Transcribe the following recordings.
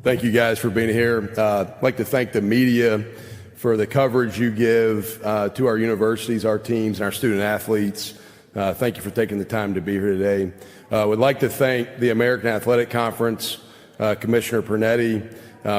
Thank you guys for being here. I'd like to thank the media for the coverage you give to our universities, our teams, and our student athletes. Thank you for taking the time to be here today. Would like to thank the American Athletic Conference, Commissioner Pernetti,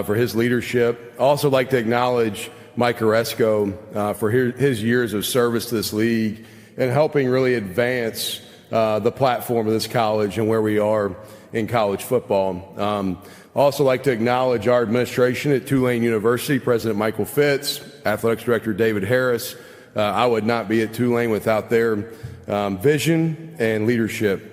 for his leadership. Also like to acknowledge Mike Oresco for his years of service to this league and helping really advance the platform of this college and where we are in college football. Also like to acknowledge our administration at Tulane University, President Michael Fitz, Athletics Director David Harris. I would not be at Tulane without their vision and leadership.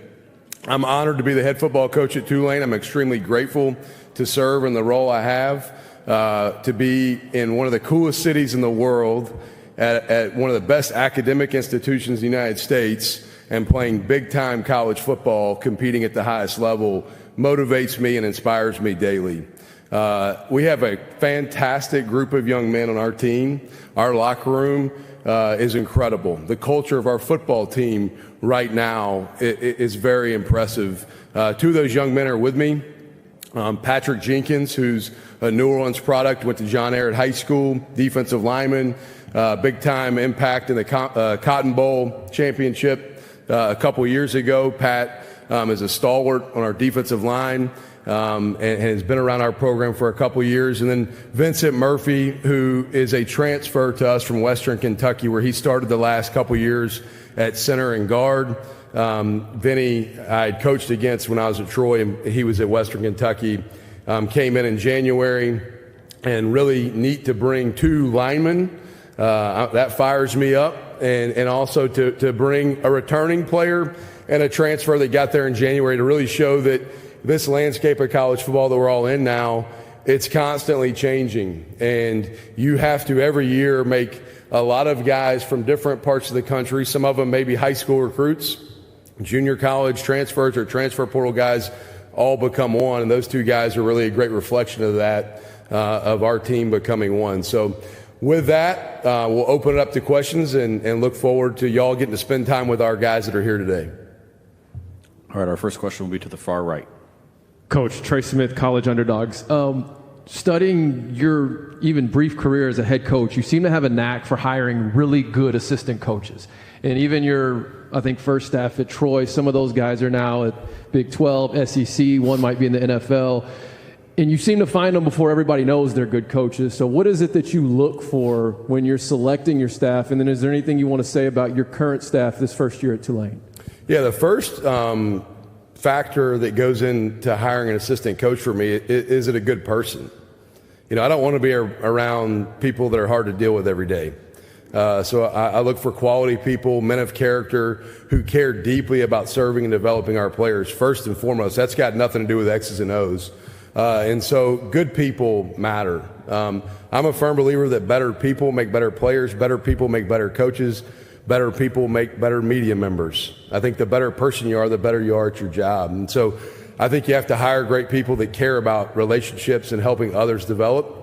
I'm honored to be the head football coach at Tulane. I'm extremely grateful to serve in the role I have, to be in one of the coolest cities in the world, at one of the best academic institutions in the United States, and playing big-time college football, competing at the highest level, motivates me and inspires me daily. We have a fantastic group of young men on our team. Our locker room is incredible. The culture of our football team right now is very impressive. Two of those young men are with me. Patrick Jenkins, who's a New Orleans product, went to John Ehret High School, defensive lineman, big-time impact in the Cotton Bowl championship a couple years ago. Pat is a stalwart on our defensive line and has been around our program for a couple years. And then Vincent Murphy, who is a transfer to us from Western Kentucky, where he started the last couple years at center and guard. Vinny, I had coached against when I was at Troy, and he was at Western Kentucky. Came in January, and really neat to bring two linemen. That fires me up, and also to bring a returning player and a transfer that got there in January to really show that this landscape of college football that we're all in now, it's constantly changing. And you have to every year make a lot of guys from different parts of the country, some of them maybe high school recruits, junior college transfers or transfer portal guys, all become one. And those two guys are really a great reflection of that, of our team becoming one. So with that, we'll open it up to questions and look forward to y'all getting to spend time with our guys that are here today. All right, our first question will be to the far right. Coach Trey Smith, College Underdogs. Studying your even brief career as a head coach, you seem to have a knack for hiring really good assistant coaches. And even your, I think, first staff at Troy, some of those guys are now at Big 12, SEC, one might be in the NFL. And you seem to find them before everybody knows they're good coaches. So what is it that you look for when you're selecting your staff? And then is there anything you want to say about your current staff this first year at Tulane? Yeah, the first factor that goes into hiring an assistant coach for me is it a good person? You know, I don't want to be around people that are hard to deal with every day. So I look for quality people, men of character, who care deeply about serving and developing our players. First and foremost, that's got nothing to do with X's and O's. And so good people matter. I'm a firm believer that better people make better players, better people make better coaches, better people make better media members. I think the better person you are, the better you are at your job. And so I think you have to hire great people that care about relationships and helping others develop.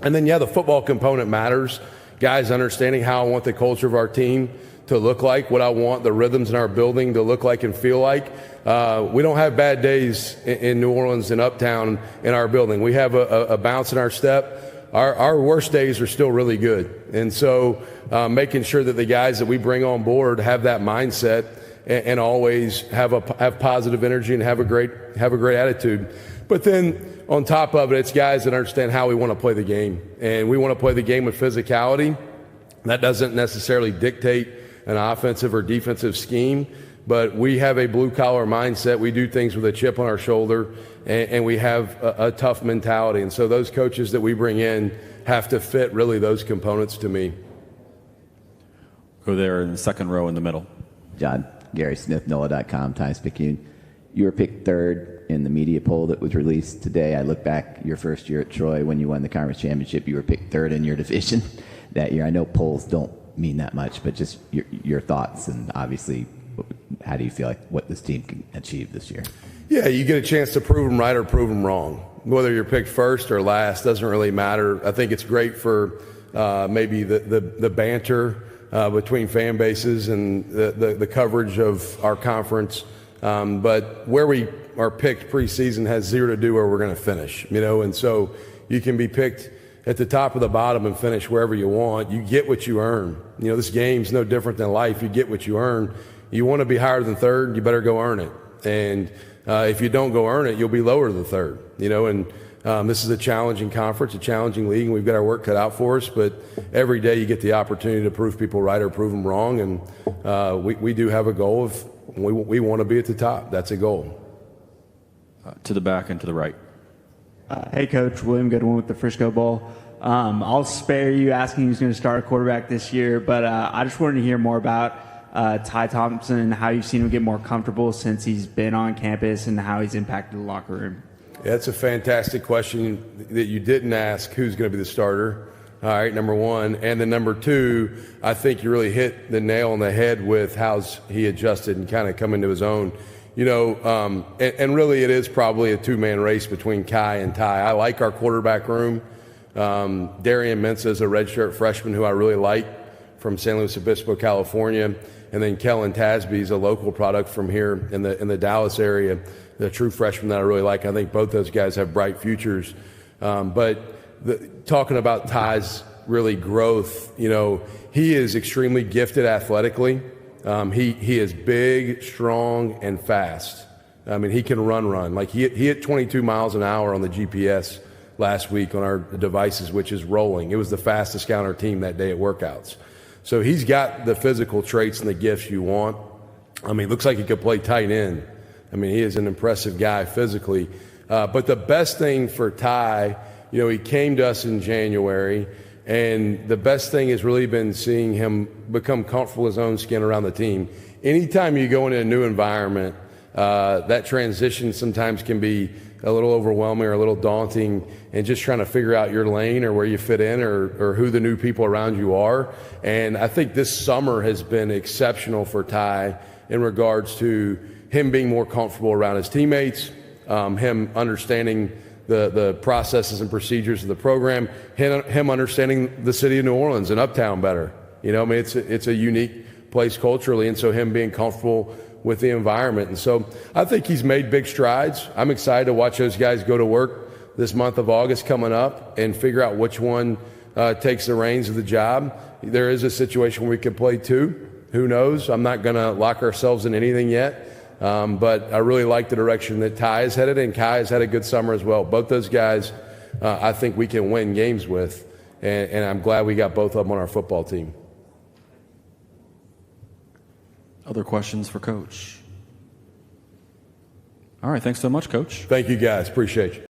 And then, yeah, the football component matters. Guys understanding how I want the culture of our team to look like, what I want the rhythms in our building to look like and feel like. We don't have bad days in New Orleans and Uptown in our building. We have a bounce in our step. Our worst days are still really good. And so making sure that the guys that we bring on board have that mindset and always have positive energy and have a great attitude. But then on top of it, it's guys that understand how we want to play the game. And we want to play the game with physicality. That doesn't necessarily dictate an offensive or defensive scheme, but we have a blue-collar mindset. We do things with a chip on our shoulder, and we have a tough mentality. And so those coaches that we bring in have to fit really those components to me. Go there in the second row in the middle. John, Gary Smith, NOLA.com, Times-Picayune. You were picked third in the media poll that was released today. I look back your first year at Troy when you won the conference championship. You were picked third in your division that year. I know polls don't mean that much, but just your thoughts, and obviously how do you feel like what this team can achieve this year? Yeah, you get a chance to prove them right or prove them wrong. Whether you're picked first or last doesn't really matter. I think it's great for maybe the banter between fan bases and the coverage of our conference But where we are picked preseason has zero to do where we're going to finish, and so you can be picked at the top of the bottom and finish wherever you want. You get what you earn. This game's no different than life. You get what you earn. You want to be higher than third, you better go earn it. And if you don't go earn it, you'll be lower than third, and this is a challenging conference, a challenging league, and we've got our work cut out for us. But every day you get the opportunity to prove people right or prove them wrong. And we do have a goal of we want to be at the top. That's a goal. To the back and to the right. Hey, Coach. William Goodwin with the Frisco Bowl. I'll spare you asking who's going to start a quarterback this year, but I just wanted to hear more about Ty Thompson and how you've seen him get more comfortable since he's been on campus and how he's impacted the locker room. Yeah, that's a fantastic question that you didn't ask who's going to be the starter. All right, number one. And then number two, I think you really hit the nail on the head with how he adjusted and kind of come into his own. And really it is probably a two-man race between Kai and Ty. I like our quarterback room. Darian Mensah is a redshirt freshman who I really like from San Luis Obispo, California. And then Kellen Tasby is a local product from here in the Dallas area, the true freshman that I really like. I think both those guys have bright futures. Talking about Ty's really growth, he is extremely gifted athletically. He is big, strong, and fast. I mean, he can run. Like he hit 22 miles an hour on the GPS last week on our devices, which is rolling. It was the fastest guy on our team that day at workouts. So he's got the physical traits and the gifts you want. I mean, it looks like he could play tight end. I mean, he is an impressive guy physically. But the best thing for Ty, he came to us in January, and the best thing has really been seeing him become comfortable in his own skin around the team. Anytime you go into a new environment, that transition sometimes can be a little overwhelming or a little daunting, and just trying to figure out your lane or where you fit in or who the new people around you are. And I think this summer has been exceptional for Ty in regards to him being more comfortable around his teammates, him understanding the processes and procedures of the program, him understanding the city of New Orleans and Uptown better. It's a unique place culturally, and so him being comfortable with the environment. And so I think he's made big strides. I'm excited to watch those guys go to work this month of August coming up and figure out which one takes the reins of the job. There is a situation where we could play two. Who knows? I'm not going to lock ourselves in anything yet. But I really like the direction that Ty is headed, and Kai has had a good summer as well. Both those guys, I think we can win games with, and I'm glad we got both of them on our football team. Other questions for Coach? All right, thanks so much, Coach. Thank you, guys. Appreciate you.